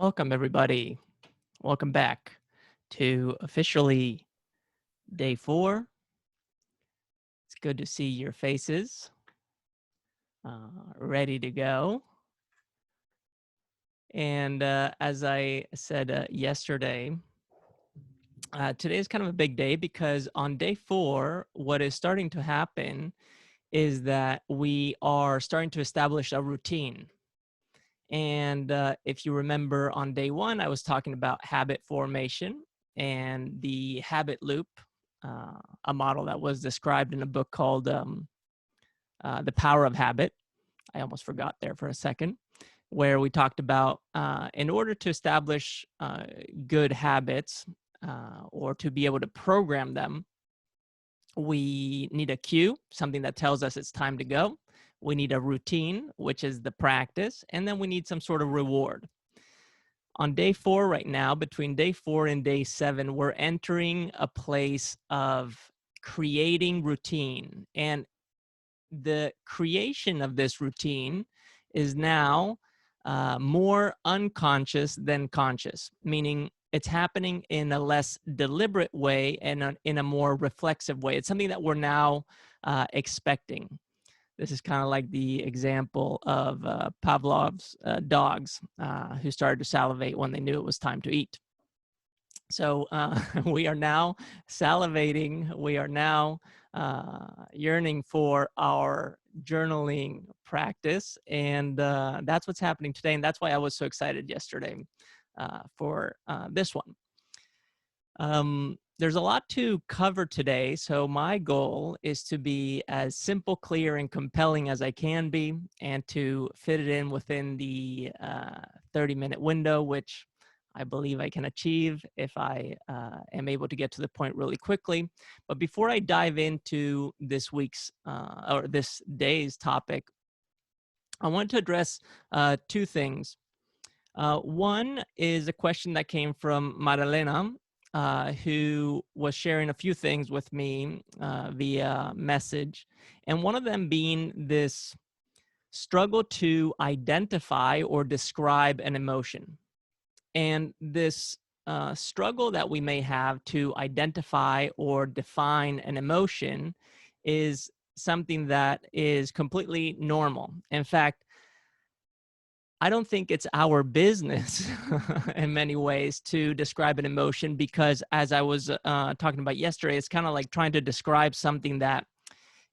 Welcome, everybody. Welcome back to officially day 4. It's good to see your faces, ready to go. And as I said yesterday, today is kind of a big day because on day 4, what is starting to happen is that we are starting to establish a routine. And if you remember on day 1, I was talking about habit formation and the habit loop, a model that was described in a book called The Power of Habit. I almost forgot there for a second, where we talked about in order to establish good habits or to be able to program them, we need a cue, something that tells us it's time to go. We need a routine, which is the practice, and then we need some sort of reward. On day 4 right now, between day 4 and day 7, we're entering a place of creating routine. And the creation of this routine is now more unconscious than conscious, meaning it's happening in a less deliberate way and in a more reflexive way. It's something that we're now expecting. This is kind of like the example of Pavlov's dogs who started to salivate when they knew it was time to eat. So we are now salivating. We are now yearning for our journaling practice. And that's what's happening today. And that's why I was so excited yesterday for this one. There's a lot to cover today, so my goal is to be as simple, clear, and compelling as I can be, and to fit it in within the 30-minute window, which I believe I can achieve if I am able to get to the point really quickly. But before I dive into this week's or this day's topic, I want to address 2 things. One is a question that came from Marilena, who was sharing a few things with me via message. And one of them being this struggle to identify or describe an emotion. And this struggle that we may have to identify or define an emotion is something that is completely normal. In fact, I don't think it's our business in many ways to describe an emotion because, as I was talking about yesterday, it's kind of like trying to describe something that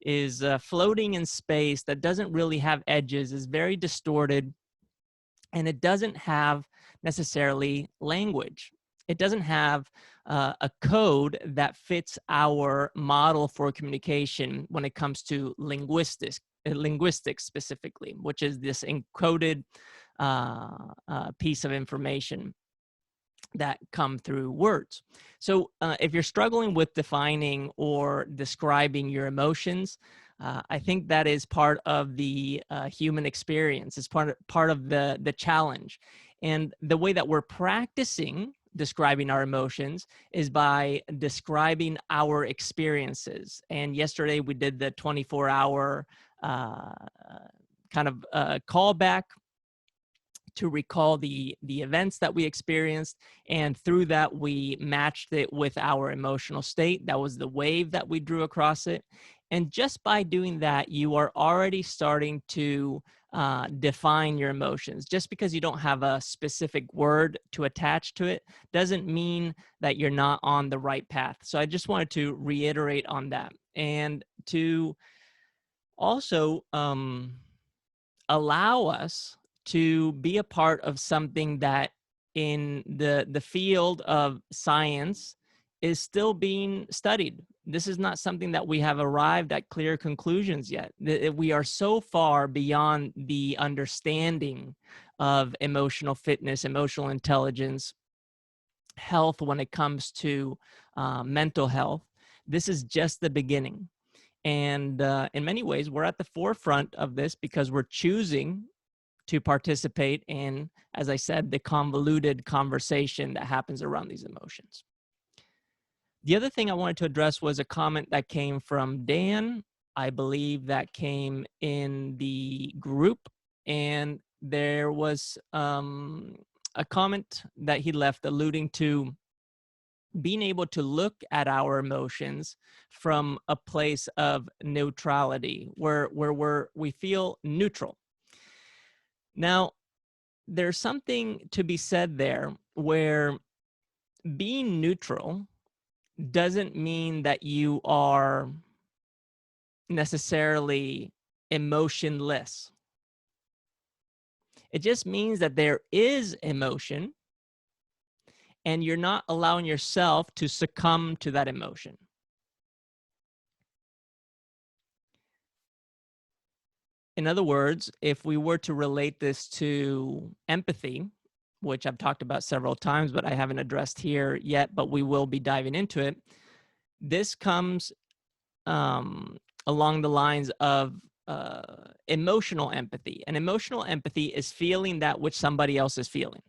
is floating in space, that doesn't really have edges, is very distorted, and it doesn't have necessarily language. It doesn't have a code that fits our model for communication when it comes to linguistics specifically, which is this encoded piece of information that come through words. So if you're struggling with defining or describing your emotions, I think that is part of the human experience. It's part of the challenge. And the way that we're practicing describing our emotions is by describing our experiences. And yesterday we did the 24-hour kind of callback to recall the events that we experienced, and through that we matched it with our emotional state. That was the wave that we drew across it. And just by doing that, you are already starting to define your emotions. Just because you don't have a specific word to attach to it doesn't mean that you're not on the right path. So I just wanted to reiterate on that, and to also allow us to be a part of something that in the field of science is still being studied. This is not something that we have arrived at clear conclusions yet. We are so far beyond the understanding of emotional fitness, emotional intelligence, health when it comes to mental health. This is just the beginning. And in many ways, we're at the forefront of this because we're choosing to participate in, as I said, the convoluted conversation that happens around these emotions. The other thing I wanted to address was a comment that came from Dan. I believe that came in the group, and there was a comment that he left alluding to being able to look at our emotions from a place of neutrality, where we feel neutral. Now, there's something to be said there where being neutral doesn't mean that you are necessarily emotionless. It just means that there is emotion and you're not allowing yourself to succumb to that emotion. In other words, if we were to relate this to empathy, which I've talked about several times, but I haven't addressed here yet, but we will be diving into it. This comes along the lines of emotional empathy. And emotional empathy is feeling that which somebody else is feeling.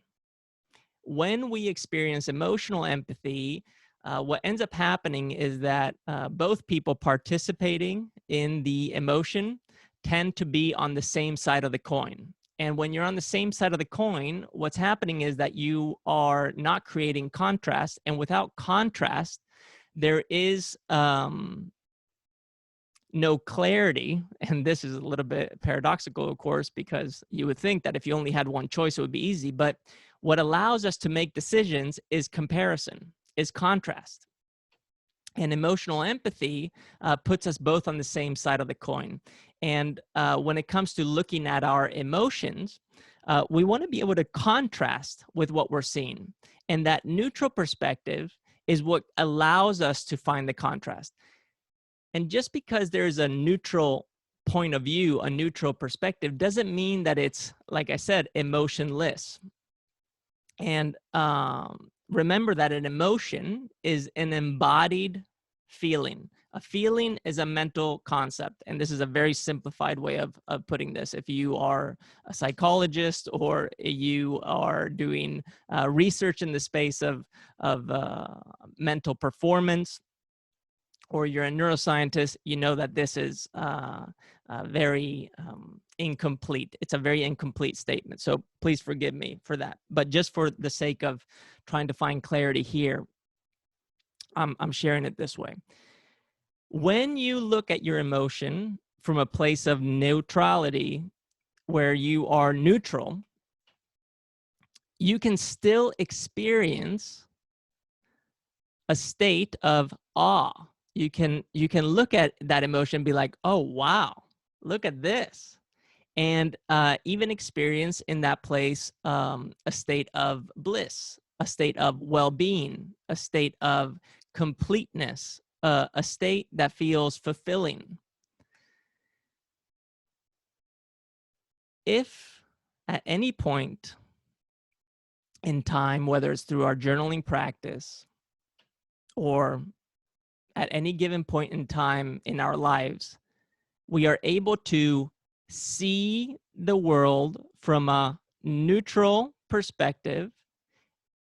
When we experience emotional empathy, what ends up happening is that both people participating in the emotion tend to be on the same side of the coin. And when you're on the same side of the coin, what's happening is that you are not creating contrast. And without contrast, there is no clarity. And this is a little bit paradoxical, of course, because you would think that if you only had one choice, it would be easy. But what allows us to make decisions is comparison, is contrast. And emotional empathy puts us both on the same side of the coin. And when it comes to looking at our emotions, we want to be able to contrast with what we're seeing. And that neutral perspective is what allows us to find the contrast. And just because there's a neutral point of view, a neutral perspective, doesn't mean that it's, like I said, emotionless. And remember that an emotion is an embodied feeling. A feeling is a mental concept. And this is a very simplified way of putting this. If you are a psychologist or you are doing research in the space of mental performance, or you're a neuroscientist, you know that this is very incomplete. It's a very incomplete statement. So please forgive me for that. But just for the sake of trying to find clarity here, I'm sharing it this way. When you look at your emotion from a place of neutrality, where you are neutral, you can still experience a state of awe. You can look at that emotion and be like, oh, wow, look at this. And even experience in that place a state of bliss, a state of well-being, a state of completeness, a state that feels fulfilling. If at any point in time, whether it's through our journaling practice or at any given point in time in our lives, we are able to see the world from a neutral perspective,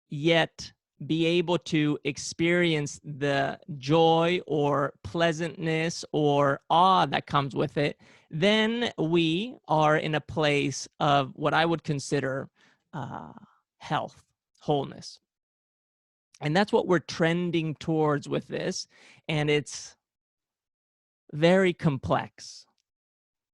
yet be able to experience the joy or pleasantness or awe that comes with it, then we are in a place of what I would consider health, wholeness. And that's what we're trending towards with this. And it's very complex,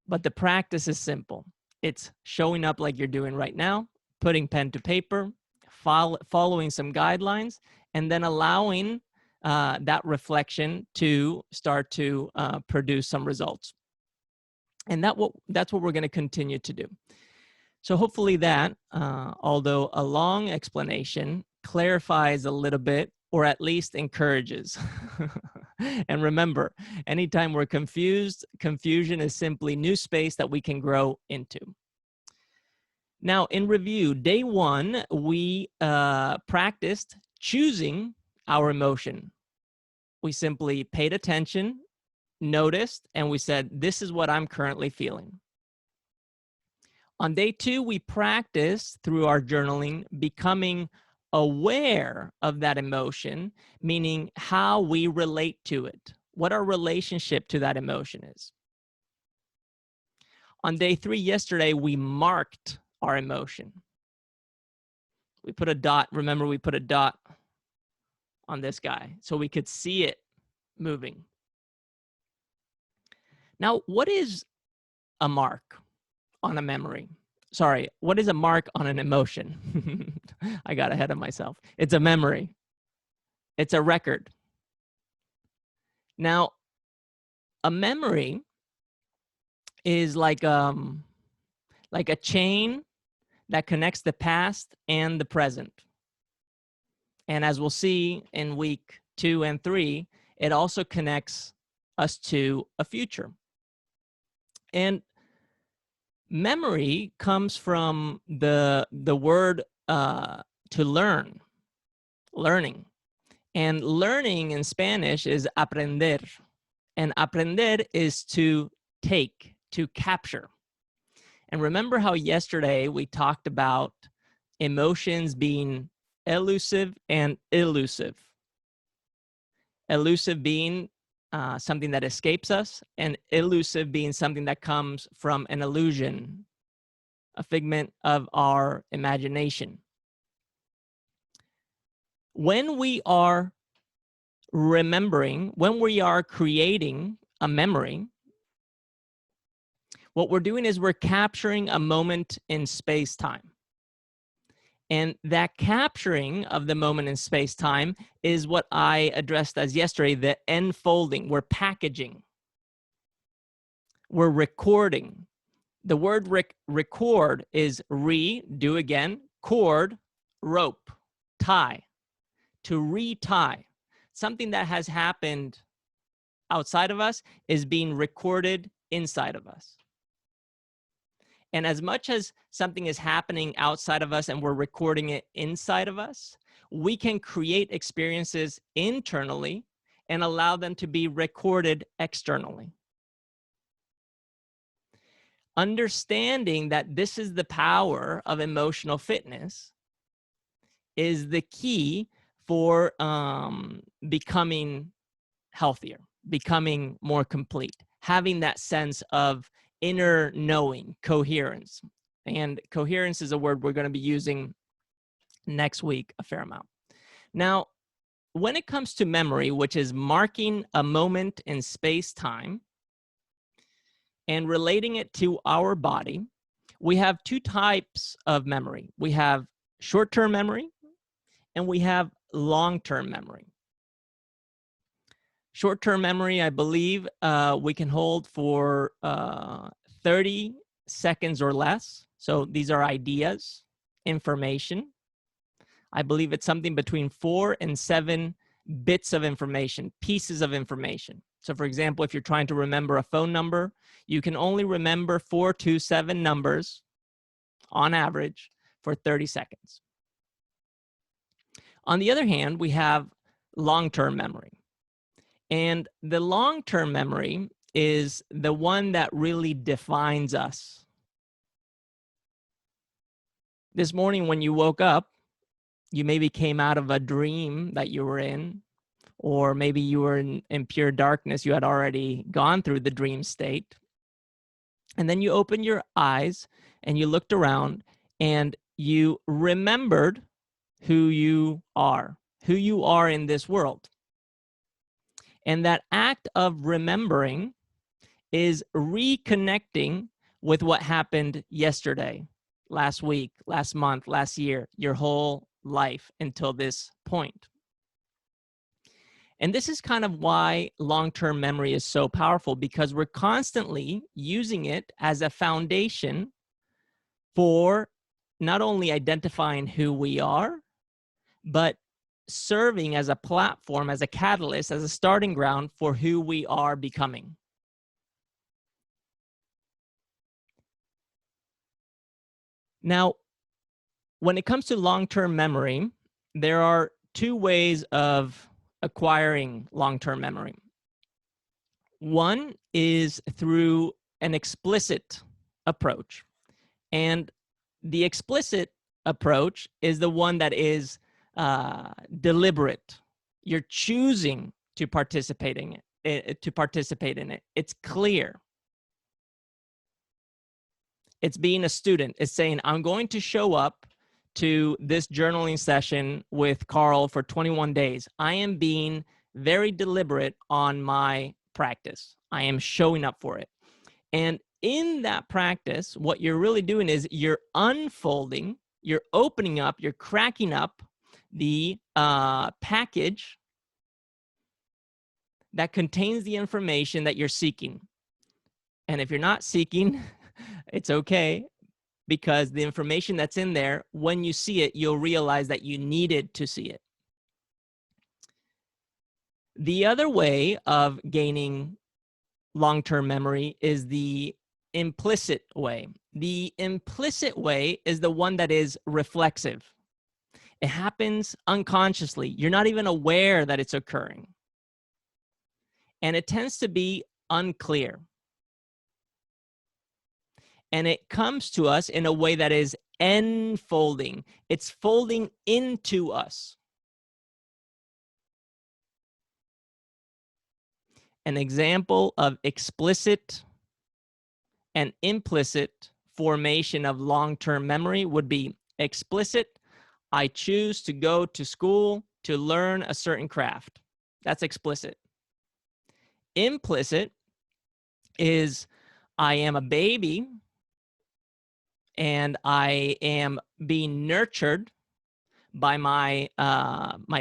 but the practice is simple. It's showing up like you're doing right now, putting pen to paper, following some guidelines, and then allowing that reflection to start to produce some results. And that's what we're going to continue to do. So hopefully that, although a long explanation, clarifies a little bit, or at least encourages. And remember, anytime we're confused, confusion is simply new space that we can grow into. Now, in review, day one, we practiced choosing our emotion. We simply paid attention, noticed, and we said, this is what I'm currently feeling. On day two, we practiced through our journaling becoming aware of that emotion, meaning how we relate to it, what our relationship to that emotion is. On day three, yesterday, we marked our emotion. We put a dot. Remember, we put a dot on this guy so we could see it moving. Now, what is a mark on a memory? Sorry, what is a mark on an emotion? I got ahead of myself. It's a memory. It's a record. Now, a memory is like a chain that connects the past and the present. And as we'll see in week 2 and 3, it also connects us to a future. And memory comes from the word to learn, learning. And learning in Spanish is aprender. And aprender is to take, to capture. And remember how yesterday we talked about emotions being elusive and elusive. Elusive being something that escapes us, and elusive being something that comes from an illusion, a figment of our imagination. When we are remembering, when we are creating a memory, what we're doing is we're capturing a moment in space-time. And that capturing of the moment in space-time is what I addressed as yesterday, the enfolding. We're packaging. We're recording. The word record is do again, cord, rope, tie, to retie. Something that has happened outside of us is being recorded inside of us. And as much as something is happening outside of us and we're recording it inside of us, we can create experiences internally and allow them to be recorded externally. Understanding that this is the power of emotional fitness is the key for becoming healthier, becoming more complete, having that sense of inner knowing, coherence. And coherence is a word we're going to be using next week a fair amount. Now, when it comes to memory, which is marking a moment in space-time and relating it to our body, we have 2 types of memory. We have short-term memory and we have long-term memory. Short-term memory, I believe, we can hold for 30 seconds or less. So these are ideas, information. I believe it's something between 4 and 7 bits of information, pieces of information. So for example, if you're trying to remember a phone number, you can only remember 4 to 7 numbers on average for 30 seconds. On the other hand, we have long-term memory. And the long-term memory is the one that really defines us. This morning when you woke up, you maybe came out of a dream that you were in, or maybe you were in pure darkness. You had already gone through the dream state. And then you opened your eyes and you looked around and you remembered who you are in this world. And that act of remembering is reconnecting with what happened yesterday, last week, last month, last year, your whole life until this point. And this is kind of why long-term memory is so powerful, because we're constantly using it as a foundation for not only identifying who we are, but serving as a platform, as a catalyst, as a starting ground for who we are becoming. Now, when it comes to long-term memory, there are 2 ways of acquiring long-term memory. One is through an explicit approach. And the explicit approach is the one that is deliberate. You're choosing to participate in it. It's clear. It's being a student. It's saying, I'm going to show up to this journaling session with Carl for 21 days. I am being very deliberate on my practice. I am showing up for it. And in that practice, what you're really doing is you're unfolding, you're opening up, you're cracking up the package that contains the information that you're seeking. And if you're not seeking, it's okay, because the information that's in there, when you see it, you'll realize that you needed to see it. The other way of gaining long-term memory is the implicit way. The implicit way is the one that is reflexive. It happens unconsciously. You're not even aware that it's occurring. And it tends to be unclear. And it comes to us in a way that is enfolding. It's folding into us. An example of explicit and implicit formation of long-term memory would be explicit: I choose to go to school to learn a certain craft. That's explicit. Implicit is I am a baby and I am being nurtured by my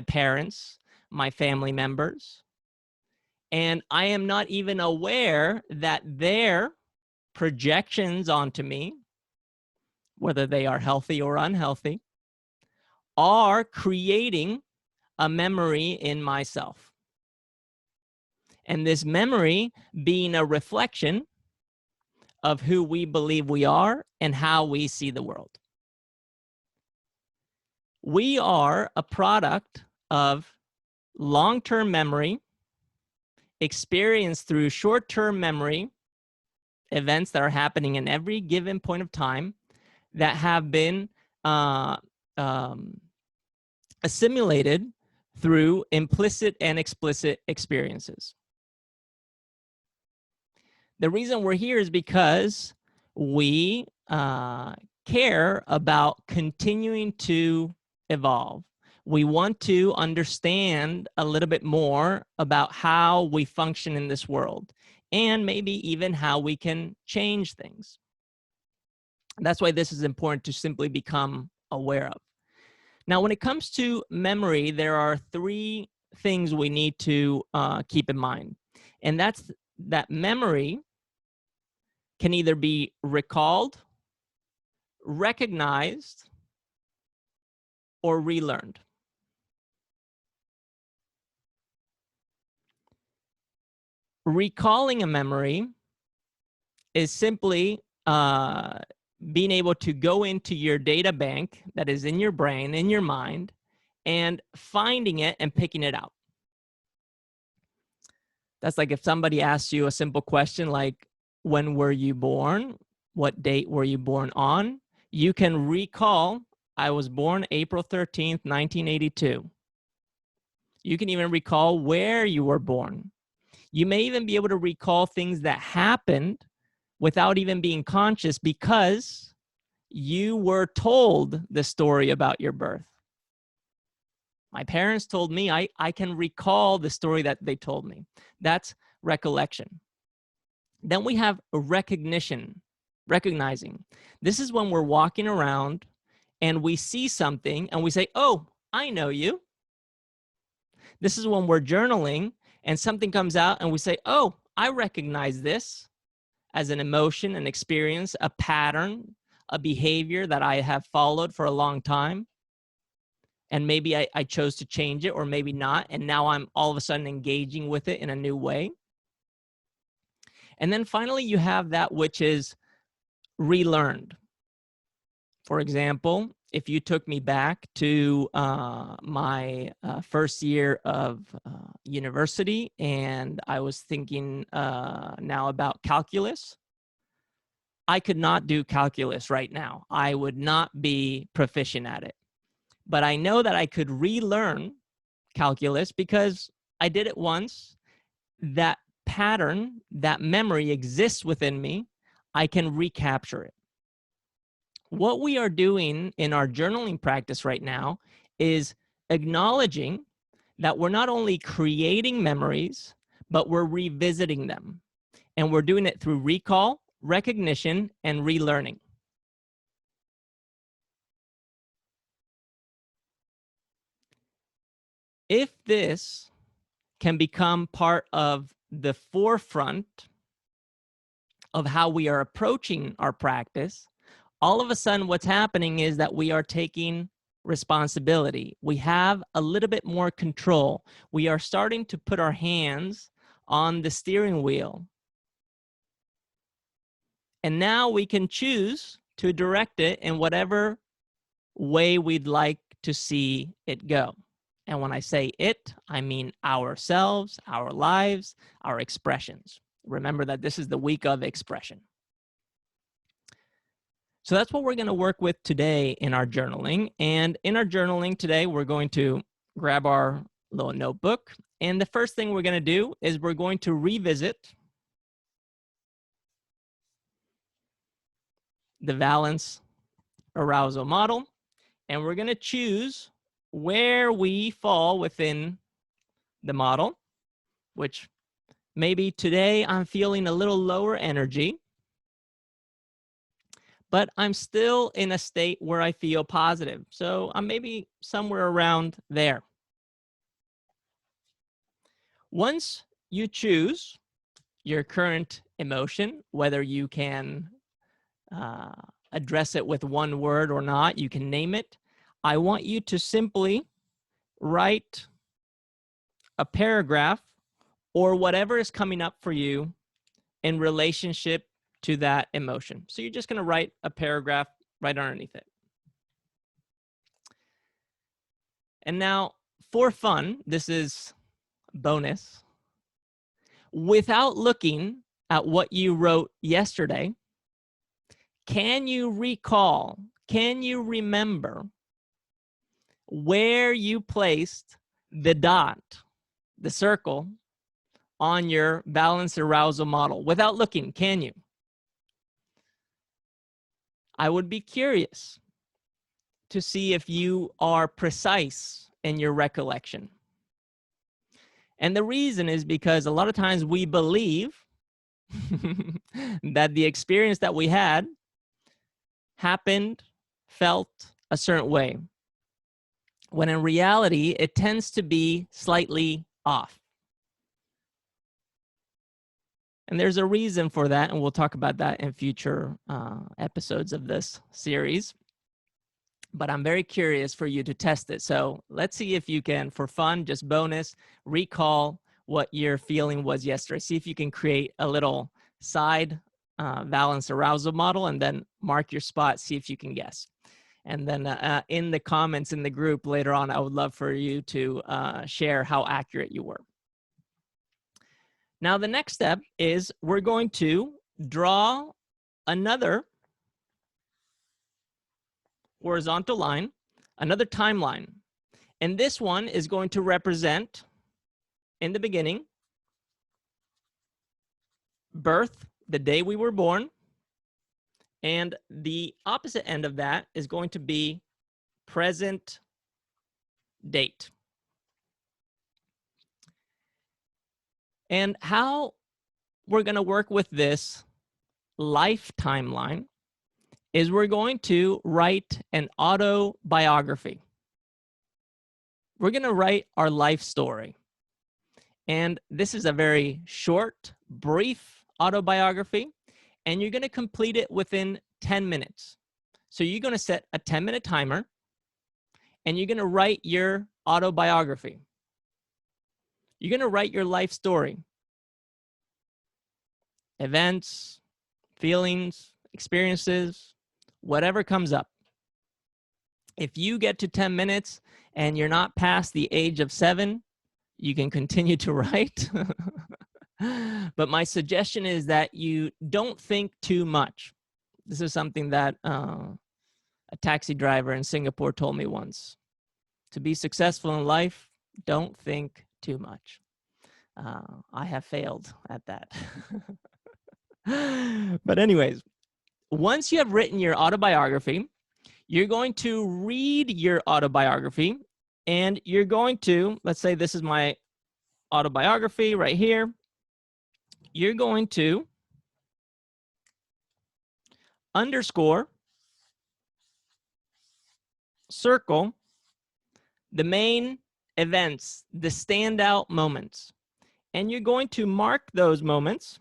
parents, my family members, and I am not even aware that their projections onto me, whether they are healthy or unhealthy, are creating a memory in myself. And this memory being a reflection of who we believe we are and how we see the world. We are a product of long-term memory experienced through short-term memory events that are happening in every given point of time that have been assimilated through implicit and explicit experiences. The reason we're here is because we care about continuing to evolve. We want to understand a little bit more about how we function in this world, and maybe even how we can change things. That's why this is important to simply become aware of. Now, when it comes to memory, there are three things we need to keep in mind. And that's that memory can either be recalled, recognized, or relearned. Recalling a memory is simply being able to go into your data bank that is in your brain, in your mind, and finding it and picking it out. That's like if somebody asks you a simple question like, when were you born? What date were you born on? You can recall, I was born April 13th, 1982. You can even recall where you were born. You may even be able to recall things that happened without even being conscious because you were told the story about your birth. My parents told me, I can recall the story that they told me. That's recollection. Then we have recognition, recognizing. This is when we're walking around and we see something and we say, oh, I know you. This is when we're journaling and something comes out and we say, oh, I recognize this as an emotion, an experience, a pattern, a behavior that I have followed for a long time. And maybe I chose to change it or maybe not. And now I'm all of a sudden engaging with it in a new way. And then finally, you have that which is relearned. For example, if you took me back to my first year of university and I was thinking now about calculus, I could not do calculus right now. I would not be proficient at it. But I know that I could relearn calculus because I did it once. That pattern, that memory exists within me. I can recapture it. What we are doing in our journaling practice right now is acknowledging that we're not only creating memories, but we're revisiting them. And we're doing it through recall, recognition, and relearning. If this can become part of the forefront of how we are approaching our practice, all of a sudden what's happening is that we are taking responsibility. We have a little bit more control. We are starting to put our hands on the steering wheel. And now we can choose to direct it in whatever way we'd like to see it go. And when I say it, I mean ourselves, our lives, our expressions. Remember that this is the week of expression. So that's what we're going to work with today in our journaling. And in our journaling today, we're going to grab our little notebook. And the first thing we're going to do is we're going to revisit the Valence-Arousal Model. And we're going to choose where we fall within the model, which maybe today I'm feeling a little lower energy, but I'm still in a state where I feel positive. So I'm maybe somewhere around there. Once you choose your current emotion, whether you can address it with one word or not, you can name it. I want you to simply write a paragraph or whatever is coming up for you in relationship to that emotion. So you're just going to write a paragraph right underneath it. And now, for fun, this is bonus. Without looking at what you wrote yesterday, can you recall, can you remember where you placed the dot, the circle, on your Valence-Arousal model? Without looking, can you? I would be curious to see if you are precise in your recollection. And the reason is because a lot of times we believe that the experience that we had happened, felt a certain way, when in reality, it tends to be slightly off. And there's a reason for that, and we'll talk about that in future episodes of this series. But I'm very curious for you to test it. So let's see if you can, for fun, just bonus, recall what your feeling was yesterday. See if you can create a little side Valence-Arousal model and then mark your spot, see if you can guess. And then in the comments in the group later on, I would love for you to share how accurate you were. Now, the next step is we're going to draw another horizontal line, another timeline. And this one is going to represent, in the beginning, birth, the day we were born. And the opposite end of that is going to be present date. And how we're going to work with this life timeline is we're going to write an autobiography. We're going to write our life story. And this is a very short, brief autobiography, and you're going to complete it within 10 minutes. So you're going to set a 10-minute timer, and you're going to write your autobiography. You're going to write your life story. Events, feelings, experiences, whatever comes up. If you get to 10 minutes and you're not past the age of 7, you can continue to write. But my suggestion is that you don't think too much. This is something that a taxi driver in Singapore told me once. To be successful in life, don't think too much. I have failed at that. But anyways, once you have written your autobiography, you're going to read your autobiography, and you're going to, let's say this is my autobiography right here. You're going to underscore, circle the main events, the standout moments. And you're going to mark those moments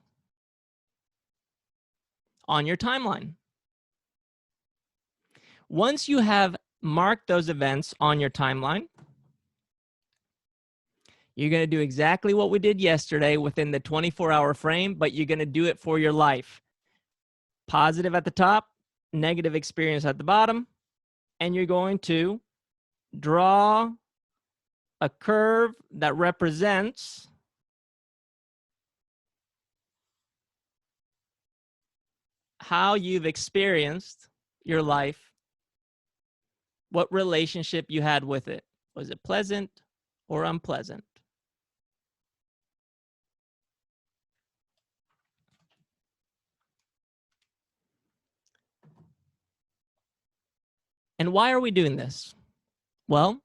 on your timeline. Once you have marked those events on your timeline, you're going to do exactly what we did yesterday within the 24-hour frame, but you're going to do it for your life. Positive at the top, negative experience at the bottom, and you're going to draw a curve that represents how you've experienced your life, what relationship you had with it. Was it pleasant or unpleasant? And why are we doing this? Well,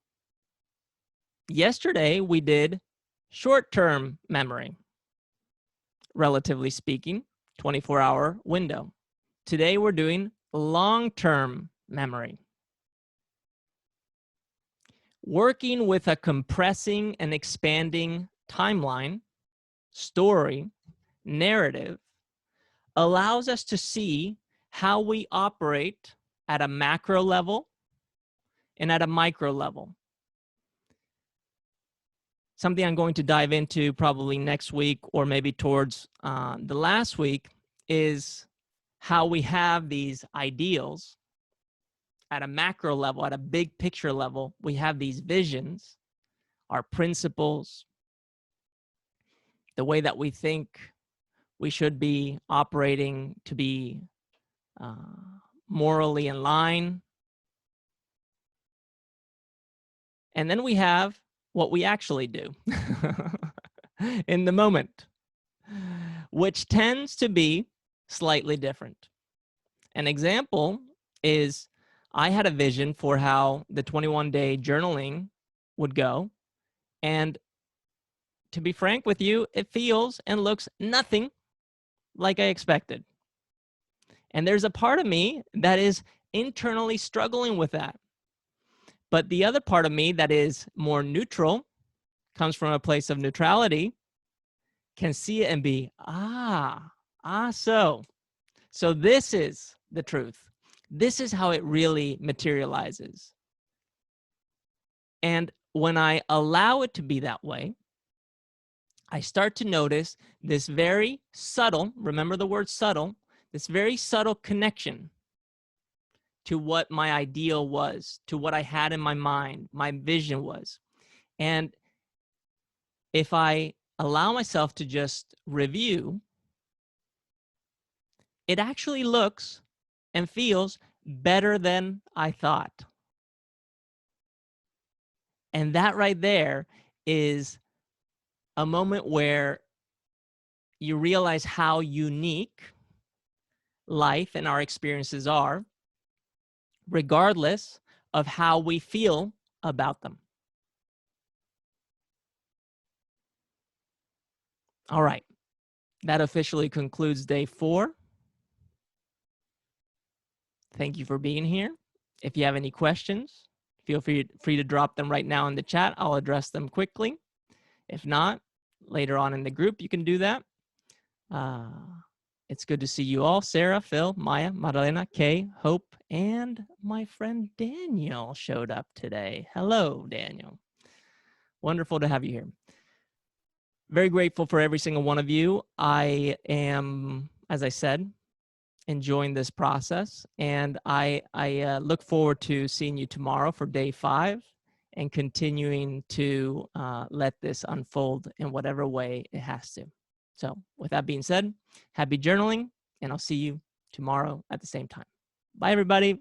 yesterday we did short-term memory, relatively speaking, 24-hour window. Today we're doing long-term memory. Working with a compressing and expanding timeline, story, narrative allows us to see how we operate at a macro level and at a micro level. Something I'm going to dive into probably next week or maybe towards the last week is how we have these ideals at a macro level, at a big picture level. We have these visions, our principles, the way that we think we should be operating to be morally in line. And then we have what we actually do in the moment, which tends to be slightly different. An example is I had a vision for how the 21-day journaling would go. And to be frank with you, it feels and looks nothing like I expected. And there's a part of me that is internally struggling with that. But the other part of me that is more neutral, comes from a place of neutrality, can see it and be, so this is the truth. This is how it really materializes. And when I allow it to be that way, I start to notice this very subtle, remember the word subtle, this very subtle connection to what my ideal was, to what I had in my mind, my vision was. And if I allow myself to just review, it actually looks and feels better than I thought. And that right there is a moment where you realize how unique life and our experiences are, regardless of how we feel about them. All right, that officially concludes day 4. Thank you for being here. If you have any questions, feel free to drop them right now in the chat. I'll address them quickly. If not, later on in the group, you can do that. It's good to see you all. Sarah, Phil, Maya, Madalena, Kay, Hope, and my friend Daniel showed up today. Hello, Daniel. Wonderful to have you here. Very grateful for every single one of you. I am, as I said, enjoying this process, and I look forward to seeing you tomorrow for day 5 and continuing to let this unfold in whatever way it has to. So with that being said, happy journaling, and I'll see you tomorrow at the same time. Bye, everybody.